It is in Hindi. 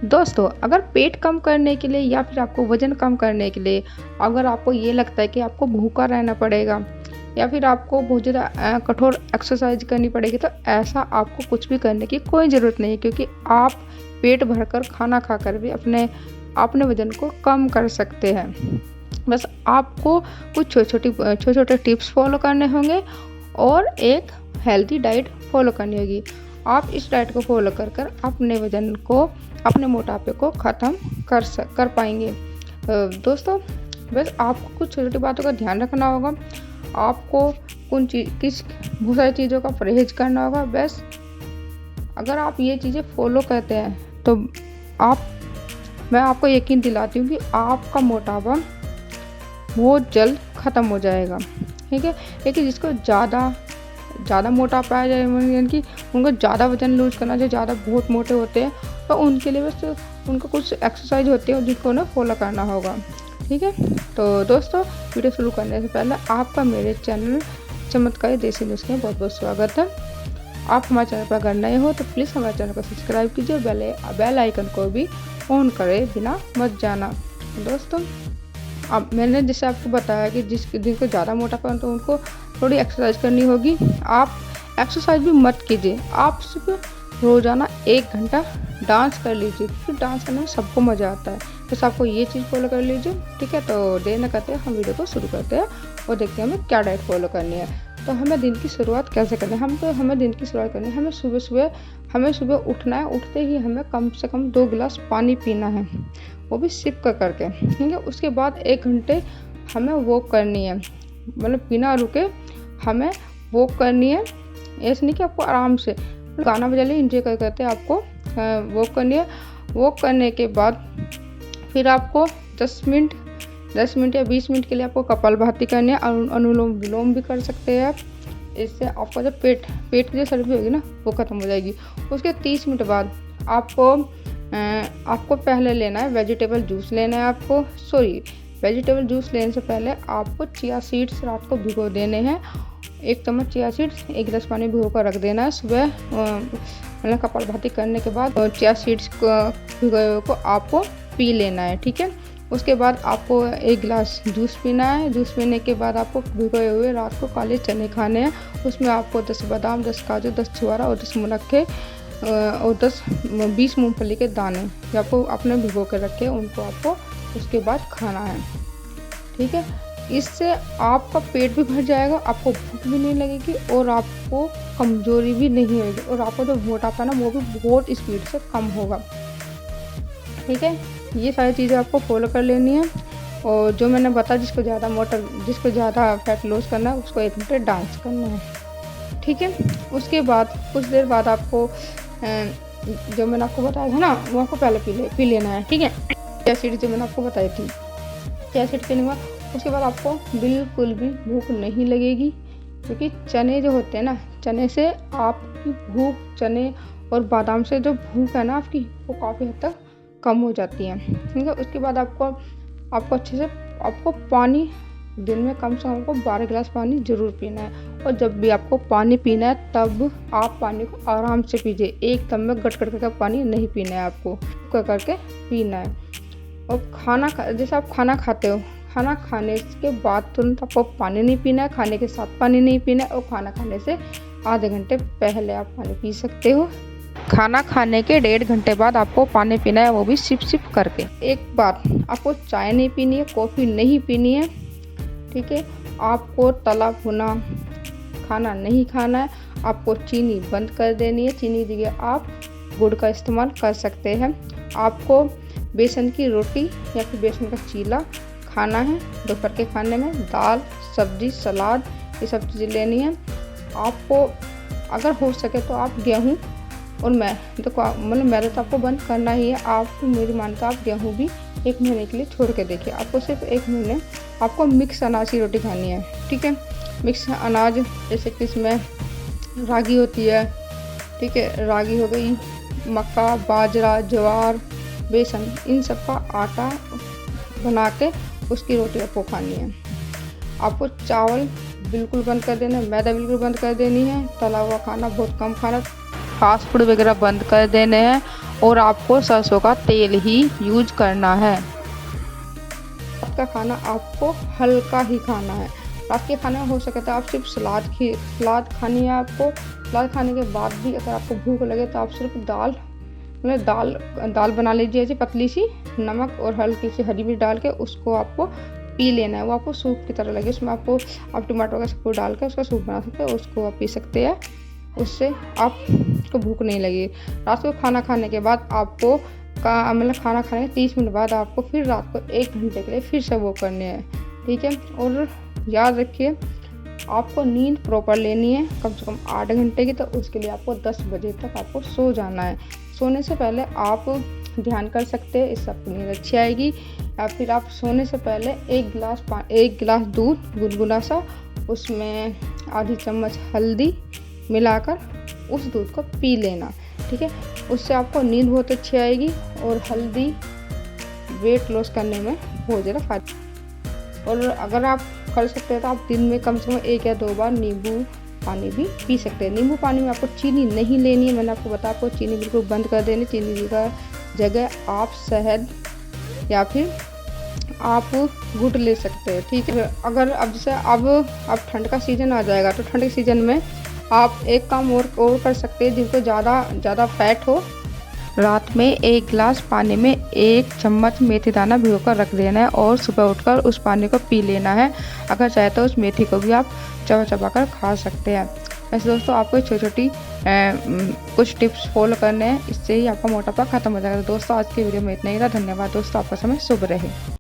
दोस्तों, अगर पेट कम करने के लिए या फिर आपको वज़न कम करने के लिए अगर आपको ये लगता है कि आपको भूखा रहना पड़ेगा या फिर आपको बहुत ज़्यादा कठोर एक्सरसाइज करनी पड़ेगी, तो ऐसा आपको कुछ भी करने की कोई ज़रूरत नहीं है, क्योंकि आप पेट भरकर खाना खाकर भी अपने वज़न को कम कर सकते हैं। बस आपको कुछ छोटे-छोटे टिप्स फ़ॉलो करने होंगे और एक हेल्दी डाइट फ़ॉलो करनी होगी। आप इस डाइट को फ़ॉलो कर अपने वज़न को, अपने मोटापे को ख़त्म कर पाएँगे। दोस्तों, बस आपको कुछ छोटी-छोटी बातों का ध्यान रखना होगा। आपको बहुत सारी चीज़ों का परहेज़ करना होगा। बस अगर आप ये चीज़ें फ़ॉलो करते हैं तो मैं आपको यकीन दिलाती हूँ कि आपका मोटापा बहुत जल्द ख़त्म हो जाएगा, ठीक है। लेकिन जिसको ज़्यादा मोटापा आ जाए, यानी कि उनको ज़्यादा वज़न लूज़ करना, जो ज़्यादा बहुत मोटे होते हैं, तो उनके लिए बस उनको कुछ एक्सरसाइज होती है जिनको उन्हें फॉलो करना होगा, ठीक है। तो दोस्तों, वीडियो शुरू करने से पहले आपका मेरे चैनल चमत्कारी देसी नुस्खे में बहुत-बहुत स्वागत है। आप हमारे चैनल पर अगर नए हो तो प्लीज़ हमारे चैनल को सब्सक्राइब कीजिए, बेल आइकन को भी ऑन करे बिना मत जाना। दोस्तों, अब मैंने जैसे आपको बताया कि जिनको ज़्यादा मोटापा है तो उनको थोड़ी एक्सरसाइज करनी होगी। आप एक्सरसाइज भी मत कीजिए, आप सिर्फ रोज़ाना 1 घंटा डांस कर लीजिए, क्योंकि डांस करने में सबको मज़ा आता है। बस आपको ये चीज़ फॉलो कर लीजिए, ठीक है। तो देर न करते हम वीडियो को शुरू करते हैं और देखते हैं हमें क्या डाइट फॉलो करनी है। तो हमें दिन की शुरुआत कैसे करनी है? हमें दिन की शुरुआत करनी है, हमें सुबह उठना है। उठते ही हमें कम से कम 2 गिलास पानी पीना है, वो भी सिप करके, ठीक है। उसके बाद 1 घंटे हमें वॉक करनी है, मतलब बिना रुके हमें वॉक करनी है। ऐसे नहीं कि आपको आराम से गाना बजा लिया, एंजॉय करते आपको वॉक करनी है। वॉक करने के बाद फिर आपको 10 मिनट या 20 मिनट के लिए आपको कपालभाति करनी है। अनुलोम विलोम भी कर सकते हैं आप। इससे आपका जो पेट की जो चर्बी होगी ना, वो ख़त्म हो जाएगी। उसके 30 मिनट बाद आपको पहले लेना है वेजिटेबल जूस लेना है वेजिटेबल जूस लेने से पहले आपको चिया सीड्स रात को भिगो देने हैं। 1 चम्मच चिया सीड्स 1 गिलास पानी भिगो कर रख देना है। सुबह मतलब कपालभाति करने के बाद चिया सीड्स को भिगोए हुए को आपको पी लेना है, ठीक है। उसके बाद आपको 1 गिलास जूस पीना है। जूस पीने के बाद आपको भिगोए हुए रात को काले चने खाने हैं। उसमें आपको 10 बादाम, 10 काजू, 10 छुहारा और 10 मुनक्के और 20 मूंगफली के दाने जो आपको आपने भिगो कर रखे हैं, उनको आपको उसके बाद खाना है, ठीक है। इससे आपका पेट भी भर जाएगा, आपको भूख भी नहीं लगेगी और आपको कमज़ोरी भी नहीं होगी और आपको जो मोटापा ना वो भी बहुत स्पीड से कम होगा, ठीक है। ये सारी चीज़ें आपको फॉलो कर लेनी है। और जो मैंने बताया, जिसको ज़्यादा फैट लॉस करना है उसको 1 घंटे डांस करना है, ठीक है। उसके बाद कुछ देर बाद आपको जो मैंने आपको बताया था ना, वो आपको पहले पी लेना है, ठीक है। चिया सीड्स जो मैंने आपको बताई थी, चिया सीड्स पीने के बाद उसके बाद आपको बिल्कुल भी भूख नहीं लगेगी, क्योंकि चने जो होते हैं ना, चने से आपकी भूख, चने और बादाम से जो भूख है ना आपकी, वो काफ़ी हद तक कम हो जाती है, ठीक है। उसके बाद आपको अच्छे से पानी दिन में कम से कम 12 गिलास पानी ज़रूर पीना है। और जब भी आपको पानी पीना है तब आप पानी को आराम से पीजिए, एकदम में गट करके पानी नहीं पीना है, आपको करके पीना है। और जैसे आप खाना खाते हो, खाना खाने के बाद तुरंत आपको पानी नहीं पीना है, खाने के साथ पानी नहीं पीना है, और खाना खाने से आधे घंटे पहले आप पानी पी सकते हो। खाना खाने के 1.5 घंटे बाद आपको पानी पीना है, वो भी सिप करके। एक बात, आपको चाय नहीं पीनी है, कॉफ़ी नहीं पीनी है, ठीक है। आपको तला भुना खाना नहीं खाना है। आपको चीनी बंद कर देनी है। चीनी की जगह आप गुड़ का इस्तेमाल कर सकते हैं। आपको बेसन की रोटी या फिर बेसन का चीला खाना है। दोपहर के खाने में दाल, सब्जी, सलाद, ये सब चीज़ें लेनी है। आपको अगर हो सके तो आप गेहूँ और मैदा तो आपको बंद करना ही है। आप मेरी मानता आप गेहूँ भी 1 महीने के लिए छोड़ के देखिए। आपको सिर्फ 1 महीने आपको मिक्स अनाज की रोटी खानी है, ठीक है। मिक्स अनाज जैसे कि इसमें रागी होती है, ठीक है। रागी हो गई, मक्का, बाजरा, ज्वार, बेसन, इन सब का आटा बना के उसकी रोटी आपको खानी है। आपको चावल बिल्कुल बंद कर देना है, मैदा बिल्कुल बंद कर देनी है, तला हुआ खाना बहुत कम खाना, फास्ट फूड वगैरह बंद कर देने हैं। और आपको सरसों का तेल ही यूज करना है। रात का खाना आपको हल्का ही खाना है। रात के खाने में हो सके तो आप सिर्फ सलाद खानी है आपको। सलाद खाने के बाद भी अगर आपको भूख लगे तो आप सिर्फ दाल बना लीजिए, ऐसी पतली सी, नमक और हल्की सी हरी मिर्च डाल के उसको आपको पी लेना है। वो आपको सूप की तरह लगे, उसमें आप टमाटर का सूप डाल के उसका सूप बना सकते हैं, उसको आप पी सकते हैं। उससे आपको भूख नहीं लगेगी। रात को खाना खाने के बाद आपको खाना खाने के 30 मिनट बाद आपको फिर रात को 1 घंटे के लिए फिर से वो करने हैं, ठीक है। और याद रखिए आपको नींद प्रॉपर लेनी है, कम से कम 8 घंटे की। तो उसके लिए आपको 10 बजे तक आपको सो जाना है। सोने से पहले आप ध्यान कर सकते हैं, इससे आपको नींद अच्छी आएगी। या फिर आप सोने से पहले एक गिलास दूध गुनगुना सा, उसमें आधी चम्मच हल्दी मिलाकर उस दूध को पी लेना, ठीक है। उससे आपको नींद बहुत अच्छी आएगी। और हल्दी वेट लॉस करने में बहुत ज़्यादा फायदा। और अगर आप कर सकते हैं तो आप दिन में कम से कम 1 या 2 बार नींबू पानी भी पी सकते हैं। नींबू पानी में आपको चीनी नहीं लेनी है, मैंने आपको बताया, आपको चीनी बिल्कुल बंद कर देनी। चीनी का जगह आप शहद या फिर आप गुड़ ले सकते हैं, ठीक है। अगर अब जैसे अब ठंड का सीज़न आ जाएगा तो ठंड के सीज़न में आप एक काम और कर सकते हैं, जिनको ज़्यादा फैट हो। रात में 1 गिलास पानी में 1 चम्मच मेथी दाना भिगोकर रख देना है और सुबह उठकर उस पानी को पी लेना है। अगर चाहे तो उस मेथी को भी आप चबा कर खा सकते हैं। वैसे दोस्तों आपको छोटी कुछ टिप्स फॉलो करने हैं, इससे ही आपका मोटापा खत्म हो जाएगा। दोस्तों आज की वीडियो में इतना ही था। धन्यवाद दोस्तों, आपका समय शुभ रहे।